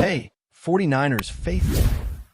Hey, 49ers faithful.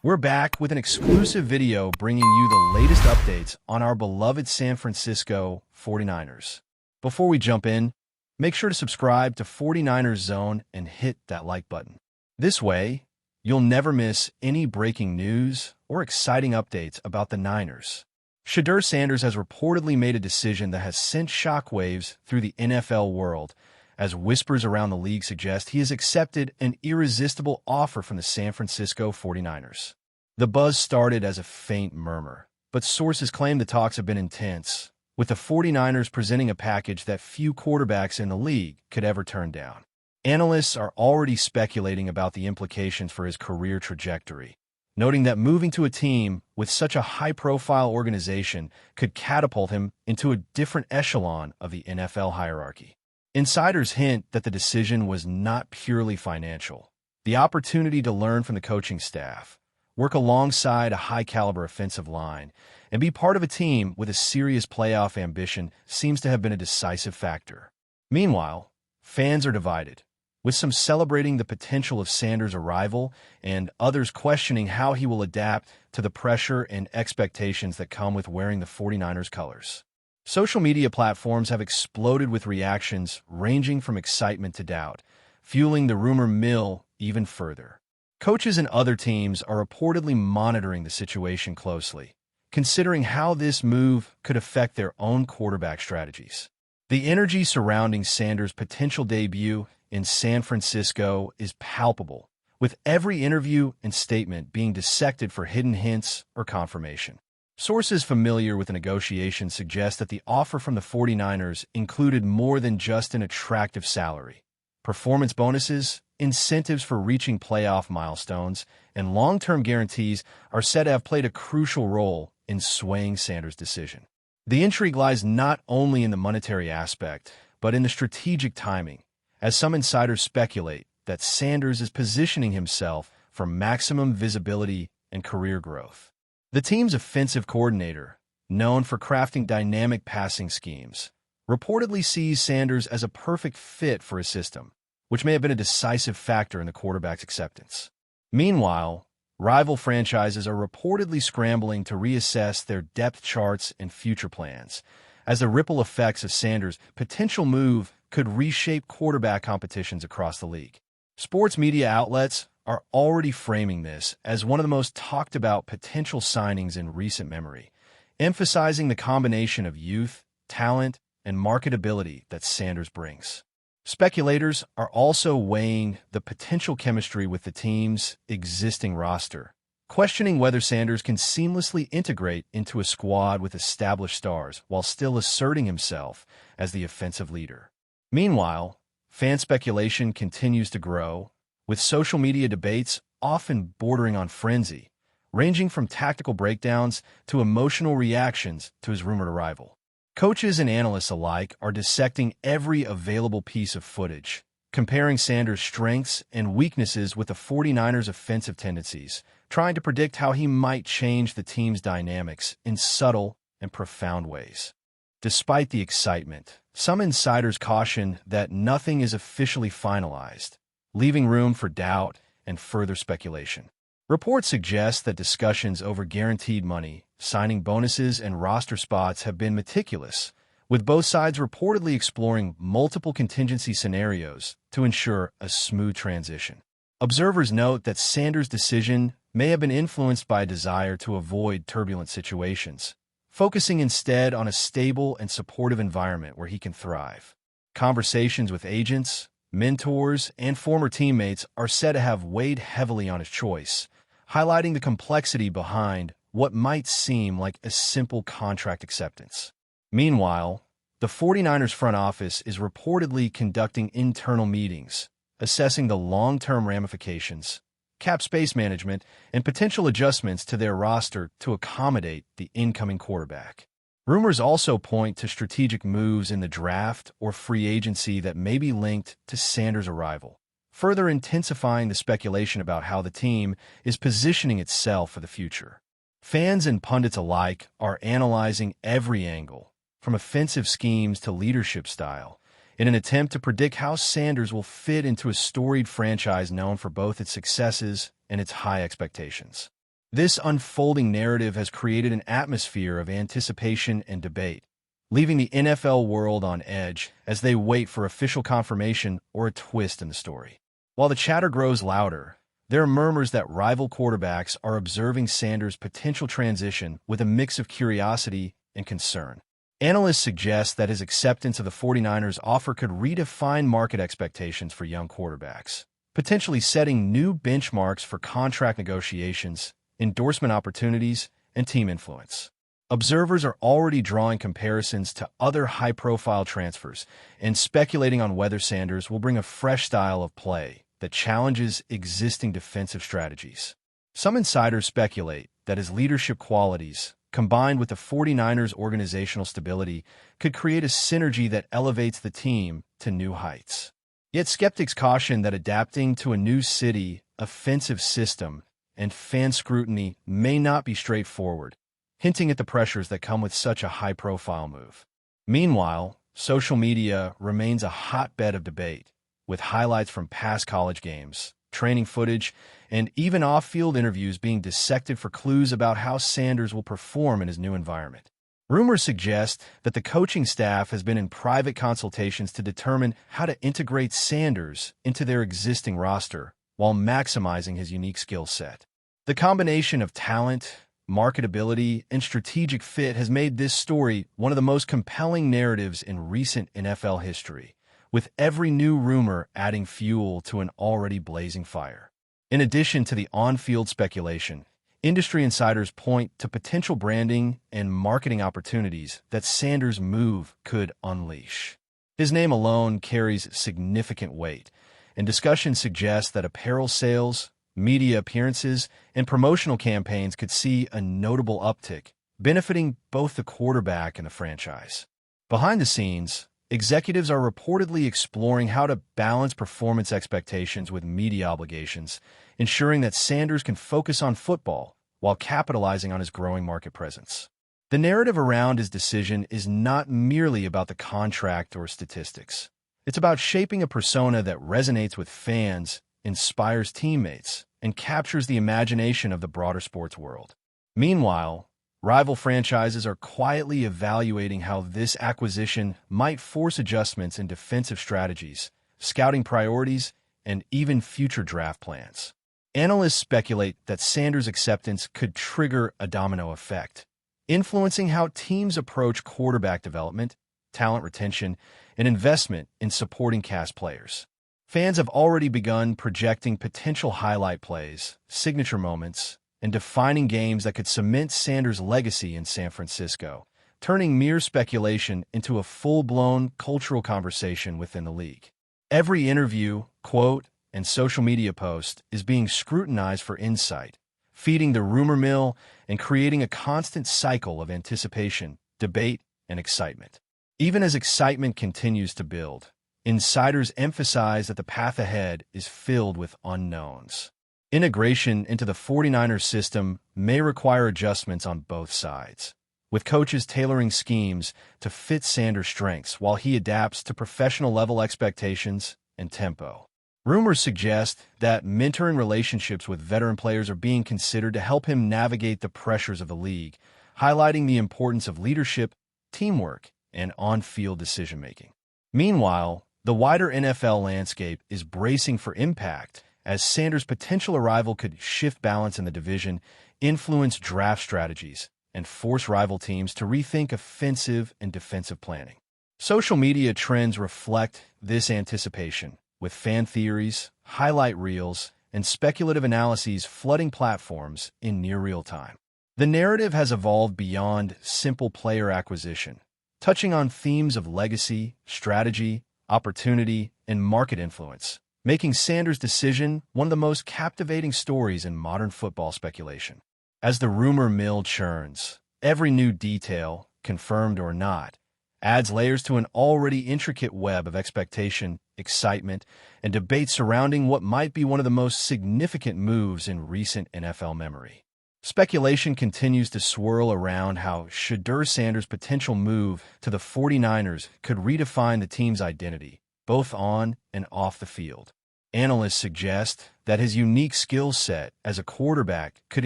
We're back with an exclusive video bringing you the latest updates on our beloved San Francisco 49ers. Before we jump in, make sure to subscribe to 49ers Zone and hit that like button. This way, you'll never miss any breaking news or exciting updates about the Niners. Shedeur Sanders has reportedly made a decision that has sent shockwaves through the NFL world, as whispers around the league suggest he has accepted an irresistible offer from the San Francisco 49ers. The buzz started as a faint murmur, but sources claim the talks have been intense, with the 49ers presenting a package that few quarterbacks in the league could ever turn down. Analysts are already speculating about the implications for his career trajectory, noting that moving to a team with such a high-profile organization could catapult him into a different echelon of the NFL hierarchy. Insiders hint that the decision was not purely financial. The opportunity to learn from the coaching staff, work alongside a high-caliber offensive line, and be part of a team with a serious playoff ambition seems to have been a decisive factor. Meanwhile, fans are divided, with some celebrating the potential of Sanders' arrival and others questioning how he will adapt to the pressure and expectations that come with wearing the 49ers colors. Social media platforms have exploded with reactions ranging from excitement to doubt, fueling the rumor mill even further. Coaches and other teams are reportedly monitoring the situation closely, considering how this move could affect their own quarterback strategies. The energy surrounding Sanders' potential debut in San Francisco is palpable, with every interview and statement being dissected for hidden hints or confirmation. Sources familiar with the negotiations suggest that the offer from the 49ers included more than just an attractive salary. Performance bonuses, incentives for reaching playoff milestones, and long-term guarantees are said to have played a crucial role in swaying Sanders' decision. The intrigue lies not only in the monetary aspect, but in the strategic timing, as some insiders speculate that Sanders is positioning himself for maximum visibility and career growth. The team's offensive coordinator, known for crafting dynamic passing schemes, reportedly sees Sanders as a perfect fit for his system, which may have been a decisive factor in the quarterback's acceptance. Meanwhile, rival franchises are reportedly scrambling to reassess their depth charts and future plans, as the ripple effects of Sanders' potential move could reshape quarterback competitions across the league. Sports media outlets are already framing this as one of the most talked-about potential signings in recent memory, emphasizing the combination of youth, talent, and marketability that Sanders brings. Speculators are also weighing the potential chemistry with the team's existing roster, questioning whether Sanders can seamlessly integrate into a squad with established stars while still asserting himself as the offensive leader. Meanwhile, fan speculation continues to grow, with social media debates often bordering on frenzy, ranging from tactical breakdowns to emotional reactions to his rumored arrival. Coaches and analysts alike are dissecting every available piece of footage, comparing Sanders' strengths and weaknesses with the 49ers' offensive tendencies, trying to predict how he might change the team's dynamics in subtle and profound ways. Despite the excitement, some insiders caution that nothing is officially finalized, leaving room for doubt and further speculation. Reports suggest that discussions over guaranteed money, signing bonuses, and roster spots have been meticulous, with both sides reportedly exploring multiple contingency scenarios to ensure a smooth transition. Observers note that Sanders' decision may have been influenced by a desire to avoid turbulent situations, focusing instead on a stable and supportive environment where he can thrive. Conversations with agents, mentors, and former teammates are said to have weighed heavily on his choice, highlighting the complexity behind what might seem like a simple contract acceptance. Meanwhile, the 49ers front office is reportedly conducting internal meetings, assessing the long-term ramifications, cap space management, and potential adjustments to their roster to accommodate the incoming quarterback. Rumors also point to strategic moves in the draft or free agency that may be linked to Sanders' arrival, further intensifying the speculation about how the team is positioning itself for the future. Fans and pundits alike are analyzing every angle, from offensive schemes to leadership style, in an attempt to predict how Sanders will fit into a storied franchise known for both its successes and its high expectations. This unfolding narrative has created an atmosphere of anticipation and debate, leaving the NFL world on edge as they wait for official confirmation or a twist in the story. While the chatter grows louder, there are murmurs that rival quarterbacks are observing Sanders' potential transition with a mix of curiosity and concern. Analysts suggest that his acceptance of the 49ers offer could redefine market expectations for young quarterbacks, potentially setting new benchmarks for contract negotiations, endorsement opportunities, and team influence. Observers are already drawing comparisons to other high-profile transfers and speculating on whether Sanders will bring a fresh style of play that challenges existing defensive strategies. Some insiders speculate that his leadership qualities, combined with the 49ers' organizational stability, could create a synergy that elevates the team to new heights. Yet skeptics caution that adapting to a new city, offensive system, and fan scrutiny may not be straightforward, hinting at the pressures that come with such a high-profile move. Meanwhile, social media remains a hotbed of debate, with highlights from past college games, training footage, and even off-field interviews being dissected for clues about how Sanders will perform in his new environment. Rumors suggest that the coaching staff has been in private consultations to determine how to integrate Sanders into their existing roster while maximizing his unique skill set. The combination of talent, marketability, and strategic fit has made this story one of the most compelling narratives in recent NFL history, with every new rumor adding fuel to an already blazing fire. In addition to the on-field speculation, industry insiders point to potential branding and marketing opportunities that Sanders' move could unleash. His name alone carries significant weight, and discussions suggest that apparel sales, media appearances, and promotional campaigns could see a notable uptick, benefiting both the quarterback and the franchise. Behind the scenes, executives are reportedly exploring how to balance performance expectations with media obligations, ensuring that Sanders can focus on football while capitalizing on his growing market presence. The narrative around his decision is not merely about the contract or statistics. It's about shaping a persona that resonates with fans, inspires teammates, and captures the imagination of the broader sports world. Meanwhile, rival franchises are quietly evaluating how this acquisition might force adjustments in defensive strategies, scouting priorities, and even future draft plans. Analysts speculate that Sanders' acceptance could trigger a domino effect, influencing how teams approach quarterback development, talent retention, and investment in supporting cast players. Fans have already begun projecting potential highlight plays, signature moments, and defining games that could cement Sanders' legacy in San Francisco, turning mere speculation into a full-blown cultural conversation within the league. Every interview, quote, and social media post is being scrutinized for insight, feeding the rumor mill and creating a constant cycle of anticipation, debate, and excitement. Even as excitement continues to build, insiders emphasize that the path ahead is filled with unknowns. Integration into the 49ers system may require adjustments on both sides, with coaches tailoring schemes to fit Sanders' strengths while he adapts to professional-level expectations and tempo. Rumors suggest that mentoring relationships with veteran players are being considered to help him navigate the pressures of the league, highlighting the importance of leadership, teamwork, and on-field decision-making. Meanwhile, the wider NFL landscape is bracing for impact, as Sanders' potential arrival could shift balance in the division, influence draft strategies, and force rival teams to rethink offensive and defensive planning. Social media trends reflect this anticipation, with fan theories, highlight reels, and speculative analyses flooding platforms in near real time. The narrative has evolved beyond simple player acquisition, touching on themes of legacy, strategy, opportunity, and market influence, making Sanders' decision one of the most captivating stories in modern football speculation. As the rumor mill churns, every new detail, confirmed or not, adds layers to an already intricate web of expectation, excitement, and debate surrounding what might be one of the most significant moves in recent NFL memory. Speculation continues to swirl around how Shedeur SANDERS' potential move to the 49ers could redefine the team's identity, both on and off the field. Analysts suggest that his unique skill set as a quarterback could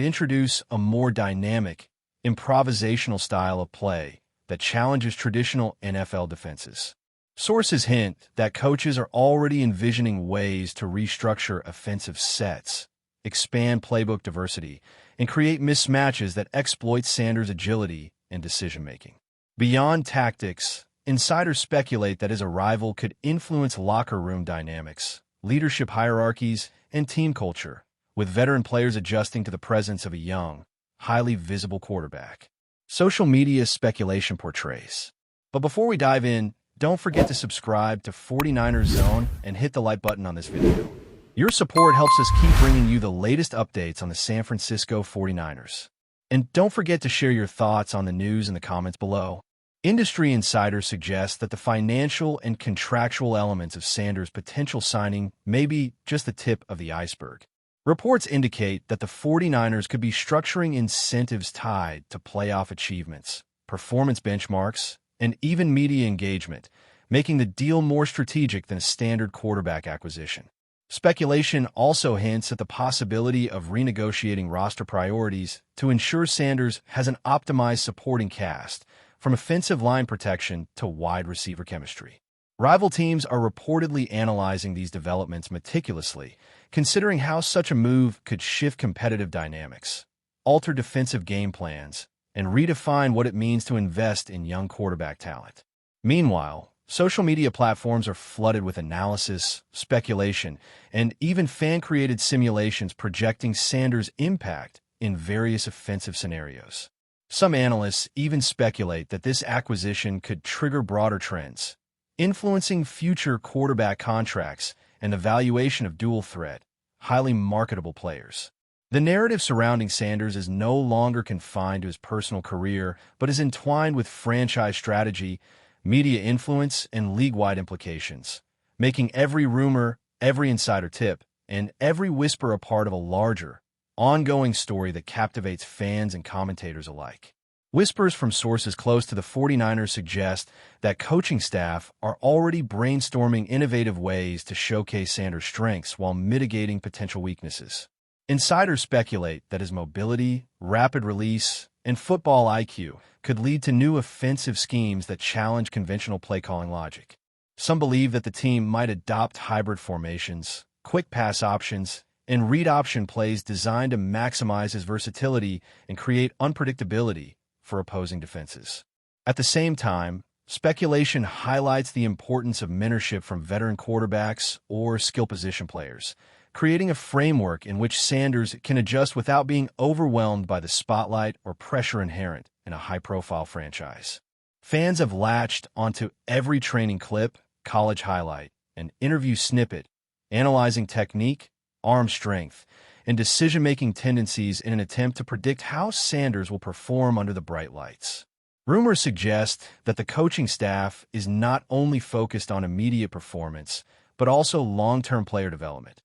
introduce a more dynamic, improvisational style of play that challenges traditional NFL defenses. Sources hint that coaches are already envisioning ways to restructure offensive sets, expand playbook diversity, and create mismatches that exploit Sanders' agility and decision-making. Beyond tactics, insiders speculate that his arrival could influence locker room dynamics, leadership hierarchies, and team culture, with veteran players adjusting to the presence of a young, highly visible quarterback. Social media speculation portrays. But before we dive in, don't forget to subscribe to 49ers Zone and hit the like button on this video. Your support helps us keep bringing you the latest updates on the San Francisco 49ers. And don't forget to share your thoughts on the news in the comments below. Industry insiders suggest that the financial and contractual elements of Sanders' potential signing may be just the tip of the iceberg. Reports indicate that the 49ers could be structuring incentives tied to playoff achievements, performance benchmarks, and even media engagement, making the deal more strategic than a standard quarterback acquisition. Speculation also hints at the possibility of renegotiating roster priorities to ensure Sanders has an optimized supporting cast, from offensive line protection to wide receiver chemistry. Rival teams are reportedly analyzing these developments meticulously, considering how such a move could shift competitive dynamics, alter defensive game plans, and redefine what it means to invest in young quarterback talent. Meanwhile, social media platforms are flooded with analysis, speculation, and even fan-created simulations projecting Sanders' impact in various offensive scenarios. Some analysts even speculate that this acquisition could trigger broader trends, influencing future quarterback contracts and the valuation of dual-threat, highly marketable players. The narrative surrounding Sanders is no longer confined to his personal career, but is entwined with franchise strategy, media influence, and league-wide implications, making every rumor, every insider tip, and every whisper a part of a larger, ongoing story that captivates fans and commentators alike. Whispers from sources close to the 49ers suggest that coaching staff are already brainstorming innovative ways to showcase Sanders' strengths while mitigating potential weaknesses. Insiders speculate that his mobility, rapid release, and football IQ could lead to new offensive schemes that challenge conventional play-calling logic. Some believe that the team might adopt hybrid formations, quick pass options, and read option plays designed to maximize his versatility and create unpredictability for opposing defenses. At the same time, speculation highlights the importance of mentorship from veteran quarterbacks or skill position players, creating a framework in which Sanders can adjust without being overwhelmed by the spotlight or pressure inherent in a high-profile franchise. Fans have latched onto every training clip, college highlight, and interview snippet, analyzing technique, arm strength, and decision-making tendencies in an attempt to predict how Sanders will perform under the bright lights. Rumors suggest that the coaching staff is not only focused on immediate performance, but also long-term player development,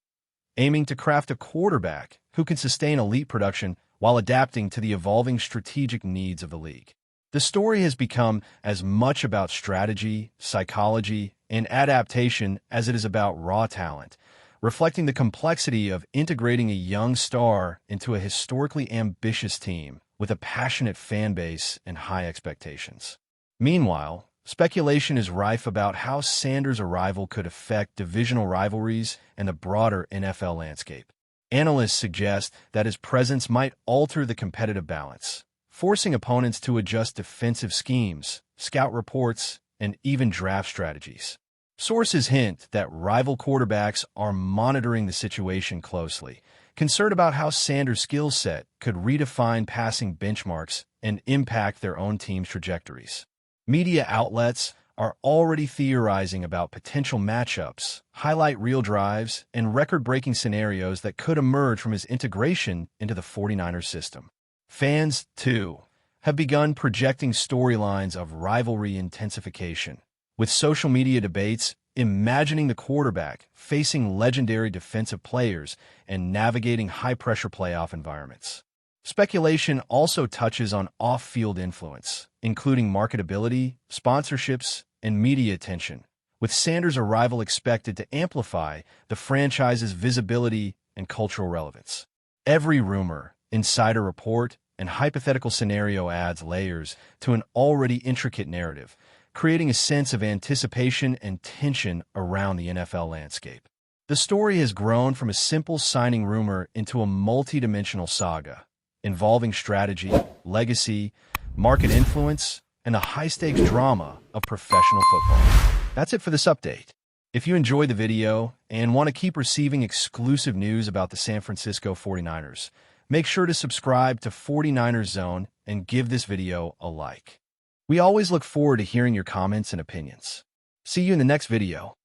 aiming to craft a quarterback who can sustain elite production while adapting to the evolving strategic needs of the league. The story has become as much about strategy, psychology, and adaptation as it is about raw talent, reflecting the complexity of integrating a young star into a historically ambitious team with a passionate fan base and high expectations. Meanwhile, speculation is rife about how Sanders' arrival could affect divisional rivalries and the broader NFL landscape. Analysts suggest that his presence might alter the competitive balance, forcing opponents to adjust defensive schemes, scout reports, and even draft strategies. Sources hint that rival quarterbacks are monitoring the situation closely, concerned about how Sanders' skill set could redefine passing benchmarks and impact their own team's trajectories. Media outlets are already theorizing about potential matchups, highlight reel drives, and record-breaking scenarios that could emerge from his integration into the 49ers system. Fans, too, have begun projecting storylines of rivalry intensification, with social media debates imagining the quarterback facing legendary defensive players and navigating high-pressure playoff environments. Speculation also touches on off-field influence, including marketability, sponsorships, and media attention, with Sanders' arrival expected to amplify the franchise's visibility and cultural relevance. Every rumor, insider report, and hypothetical scenario adds layers to an already intricate narrative, creating a sense of anticipation and tension around the NFL landscape. The story has grown from a simple signing rumor into a multi-dimensional saga, involving strategy, legacy, market influence, and the high-stakes drama of professional football. That's it for this update. If you enjoyed the video and want to keep receiving exclusive news about the San Francisco 49ers, make sure to subscribe to 49ers Zone and give this video a like. We always look forward to hearing your comments and opinions. See you in the next video.